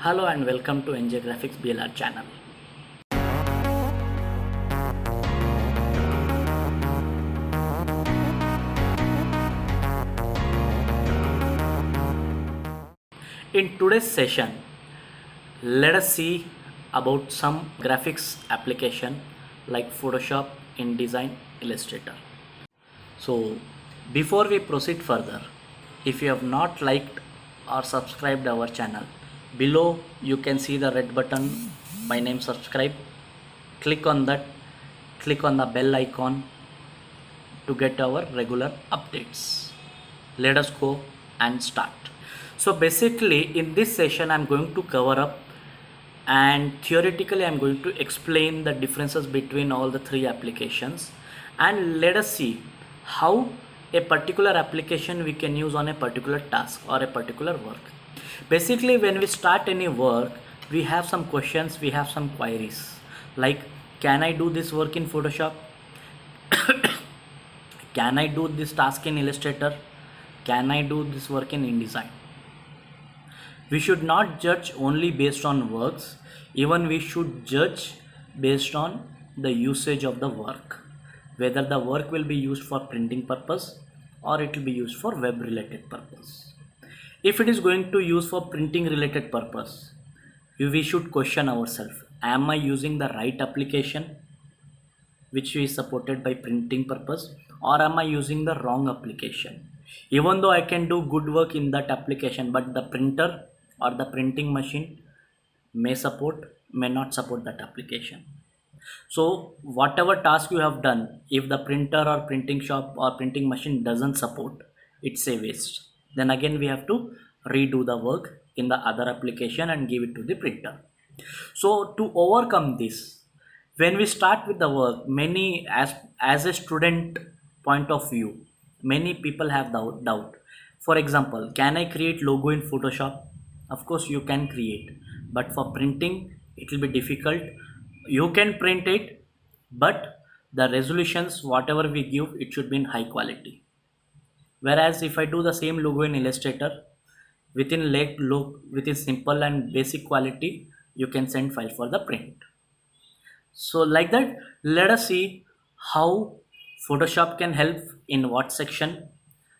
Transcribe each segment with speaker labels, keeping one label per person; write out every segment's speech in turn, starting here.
Speaker 1: Hello and welcome to NJ Graphics BLR channel. In today's session, let us see about some graphics application like Photoshop, InDesign, Illustrator. So before we proceed further, if you have not liked or subscribed our channel, below you can see the red button by name subscribe. Click on that, click on the bell icon to get our regular updates. Let us go and start. So basically in this session I'm going to cover up and theoretically I'm going to explain the differences between all the three applications, and let us see how a particular application we can use on a particular task or a particular work. Basically when we start any work, we have some questions, we have some queries like, can I do this work in Photoshop? Can I do this task in Illustrator? Can I do this work in InDesign? We should not judge only based on works, even we should judge based on the usage of the work, whether the work will be used for printing purpose or it will be used for web related purpose. If it is going to use for printing related purpose, we should question ourselves, am I using the right application which is supported by printing purpose, or am I using the wrong application? Even though I can do good work in that application, but the printer or the printing machine may not support that application. So whatever task you have done, if the printer or printing shop or printing machine doesn't support, it's a waste. Then again we have to redo the work in the other application and give it to the printer. So to overcome this, when we start with the work, many as a student point of view, many people have doubt. For example, can I create logo in Photoshop? Of course you can create, but for printing it will be difficult. You can print it, but the resolutions whatever we give, it should be in high quality. Whereas if I do the same logo in Illustrator, within within simple and basic quality, you can send file for the print. So like that, let us see how Photoshop can help in what section,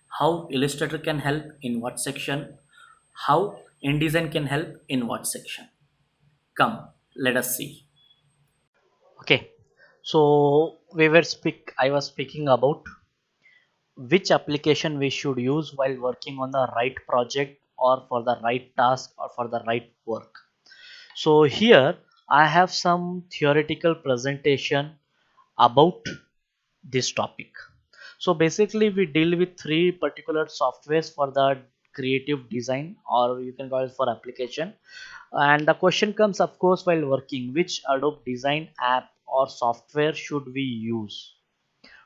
Speaker 1: how Illustrator can help in what section, how InDesign can help in what section. Come, let us see. Okay, so I was speaking about which application we should use while working on the right project or for the right task or for the right work. So here I have some theoretical presentation about this topic. So basically we deal with three particular softwares for the creative design, or you can call it for application. And the question comes, of course, while working, which Adobe design app or software should we use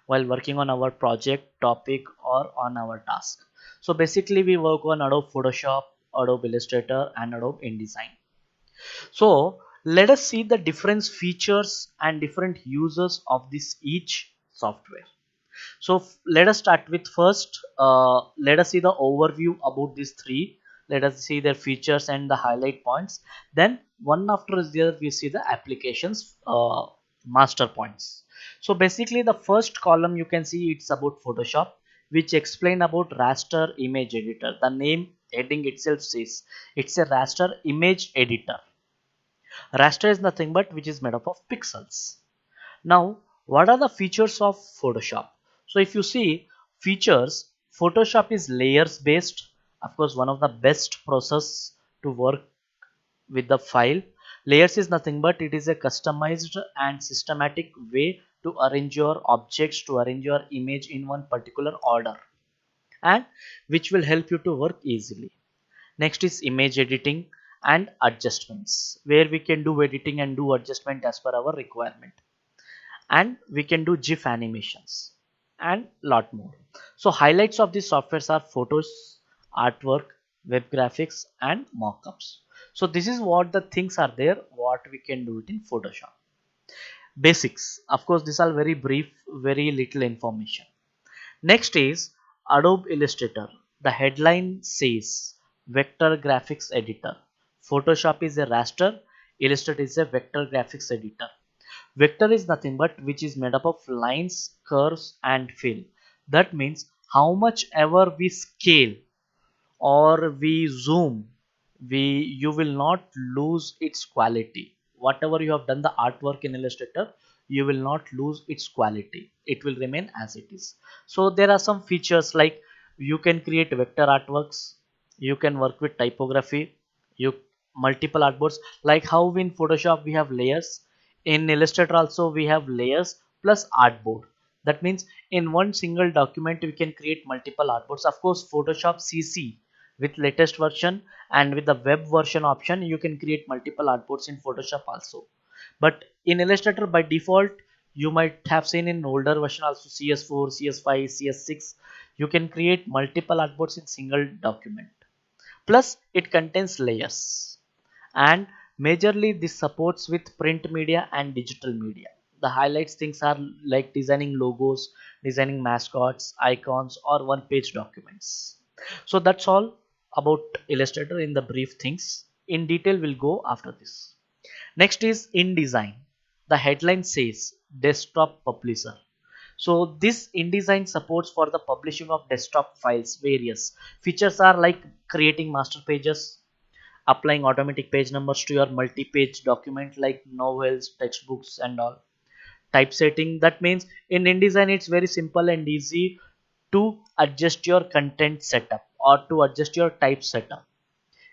Speaker 1: while working on our project topic or on our task? So basically we work on Adobe Photoshop, Adobe Illustrator and Adobe InDesign. So let us see the different features and different uses of this each software. So let us start with first, let us see the overview about these three. Let us see their features and the highlight points. Then one after the other we see the applications master points. So basically the first column you can see it's about Photoshop, which explain about raster image editor. The name heading itself says it's a raster image editor. Raster is nothing but which is made up of pixels. Now, what are the features of Photoshop? So if you see features, Photoshop is layers based. Of course, one of the best process to work with the file. Layers is nothing but it is a customized and systematic way to arrange your objects, to arrange your image in one particular order, and which will help you to work easily. Next is image editing and adjustments, where we can do editing and do adjustment as per our requirement, and we can do GIF animations and lot more. So highlights of these softwares are photos, artwork, web graphics and mockups. So this is what the things are there what we can do it in Photoshop. Basics, of course these are very brief, very little information. Next is Adobe Illustrator. The headline says vector graphics editor. Photoshop is a raster, Illustrator is a vector graphics editor. Vector is nothing but which is made up of lines, curves and fill. That means how much ever we scale or we zoom, we you will not lose its quality. Whatever you have done the artwork in Illustrator, you will not lose its quality, it will remain as it is. So there are some features like you can create vector artworks, you can work with typography, you multiple artboards, like how in Photoshop we have layers, in Illustrator also we have layers plus artboard. That means in one single document we can create multiple artboards. Of course Photoshop CC with latest version and with the web version option you can create multiple artboards in Photoshop also. But in Illustrator by default you might have seen in older version also CS4, CS5, CS6 you can create multiple artboards in single document. Plus it contains layers, and majorly this supports with print media and digital media. The highlights things are like designing logos, designing mascots, icons or one page documents. So that's all about Illustrator in the brief things. In detail we'll go after this. Next is InDesign. The headline says desktop publisher. So this InDesign supports for the publishing of desktop files. Various features are like creating master pages, applying automatic page numbers to your multi-page document like novels, textbooks and all. Typesetting, that means in InDesign it's very simple and easy to adjust your content setup or to adjust your type setup.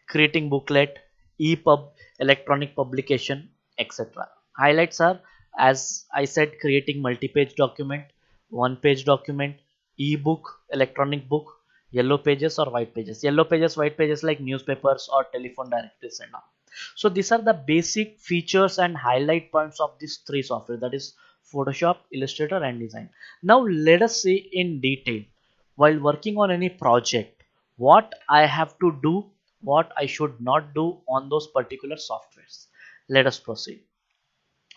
Speaker 1: Creating booklet, EPUB, electronic publication, etc. Highlights are, as I said, creating multi-page document, one-page document, ebook, electronic book, yellow pages or white pages. Yellow pages, white pages like newspapers or telephone directories and all. So these are the basic features and highlight points of these three software, that is Photoshop, Illustrator and Design. Now let us see in detail while working on any project what I have to do, what I should not do on those particular softwares. Let us proceed.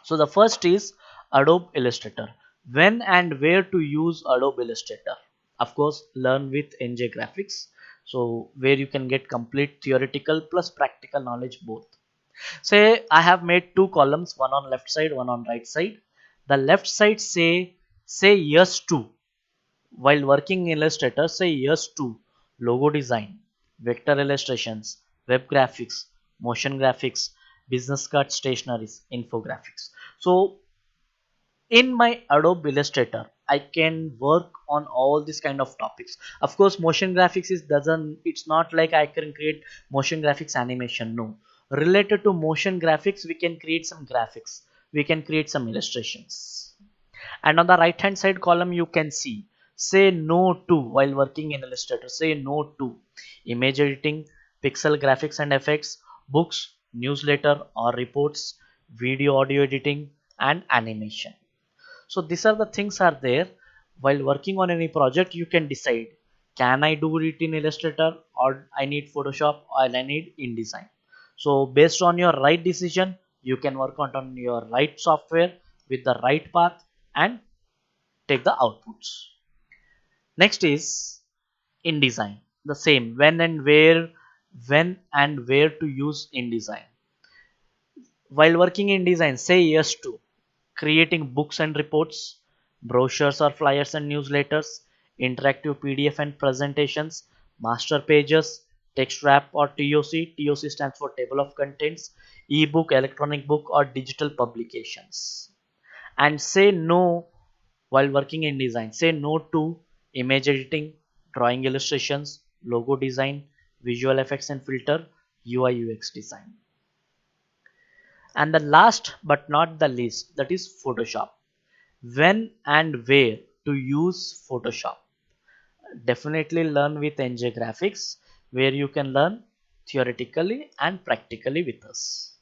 Speaker 1: So the first is Adobe Illustrator. When and where to use Adobe Illustrator? Of course, learn with NJ Graphics. So where you can get complete theoretical plus practical knowledge both. Say I have made two columns, one on left side, one on right side. The left side say yes to. While working in Illustrator, say yes to logo design, vector illustrations, web graphics, motion graphics, business card stationaries, infographics. So in my Adobe Illustrator, I can work on all these kind of topics. Of course, motion graphics is doesn't, it's not like I can create motion graphics animation. No, related to motion graphics, we can create some graphics, we can create some illustrations. And on the right hand side column you can see say no to. While working in Illustrator, say no to image editing, pixel graphics and effects, books, newsletter or reports, video audio editing and animation. So these are the things are there. While working on any project you can decide, can I do it in Illustrator or I need Photoshop or I need InDesign. So based on your right decision you can work on your right software with the right path and take the outputs. Next is InDesign. The same, when and where to use InDesign. While working in design, say yes to creating books and reports, brochures or flyers and newsletters, interactive PDF and presentations, master pages, text wrap or TOC. TOC stands for table of contents, ebook, electronic book or digital publications. And say no while working in design. Say no to image editing, drawing illustrations, logo design, visual effects and filter, UI UX design. And the last but not the least, that is Photoshop. When and where to use Photoshop? Definitely learn with NJ Graphics, where you can learn theoretically and practically with us.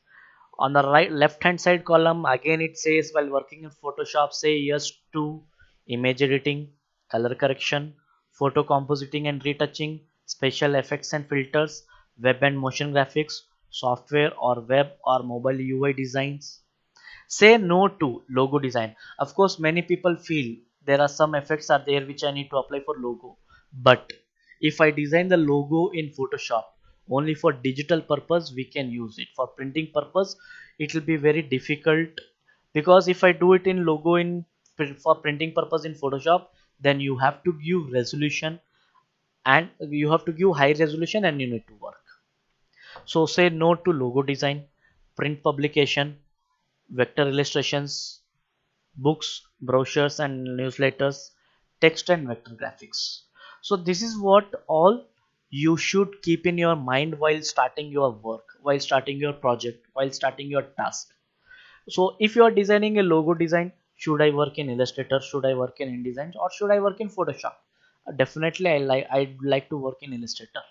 Speaker 1: On the right left hand side column again it says while working in Photoshop, say yes to image editing, color correction, photo compositing and retouching, special effects and filters, web and motion graphics, software or web or mobile UI designs. Say no to logo design. Of course many people feel there are some effects are there which I need to apply for logo, but if I design the logo in Photoshop, only for digital purpose we can use it. For printing purpose it will be very difficult, because if I do it in logo in for printing purpose in Photoshop, then you have to give resolution, and you have to give high resolution, and you need to work. So say no to logo design, print publication, vector illustrations, books, brochures and newsletters, text and vector graphics. So this is what all you should keep in your mind while starting your work, while starting your project, while starting your task. So if you are designing a logo design, should I work in Illustrator, should I work in InDesign, or should I work in Photoshop? Definitely I'd like to work in Illustrator,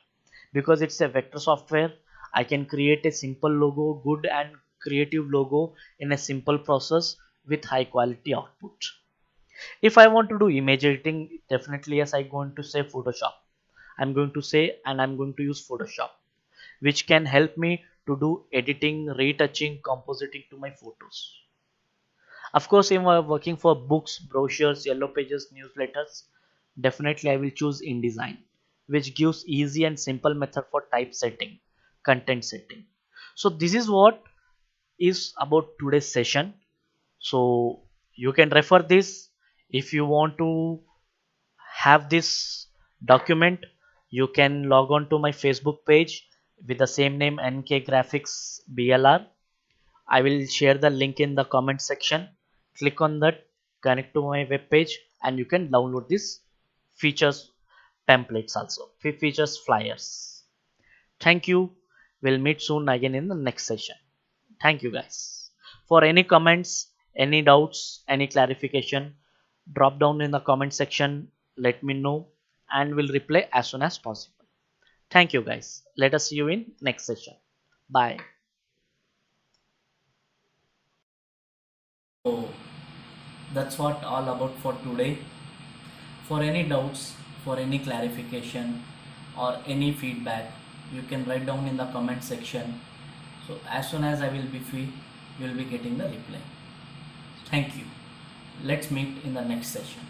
Speaker 1: because it's a vector software. I can create a simple logo, good and creative logo in a simple process with high quality output. If I want to do image editing, definitely yes, I'm going to say Photoshop. I'm going to say, and I'm going to use Photoshop, which can help me to do editing, retouching, compositing to my photos. Of course, if I'm working for books, brochures, yellow pages, newsletters, definitely I will choose InDesign, which gives easy and simple method for typesetting, content setting. So this is what is about today's session. So you can refer this. If you want to have this document, you can log on to my Facebook page with the same name, NK Graphics BLR. I will share the link in the comment section. Click on that, connect to my web page, and you can download this features templates also, features flyers. Thank you. We'll meet soon again in the next session. Thank you guys. For any comments, any doubts, any clarification, drop down in the comment section. Let me know and we'll reply as soon as possible. Thank you guys. Let us see you in next session. Bye. So that's what all about for today. For any doubts, for any clarification or any feedback, you can write down in the comment section. So as soon as I will be free, you will be getting the reply. Thank you. Let's meet in the next session.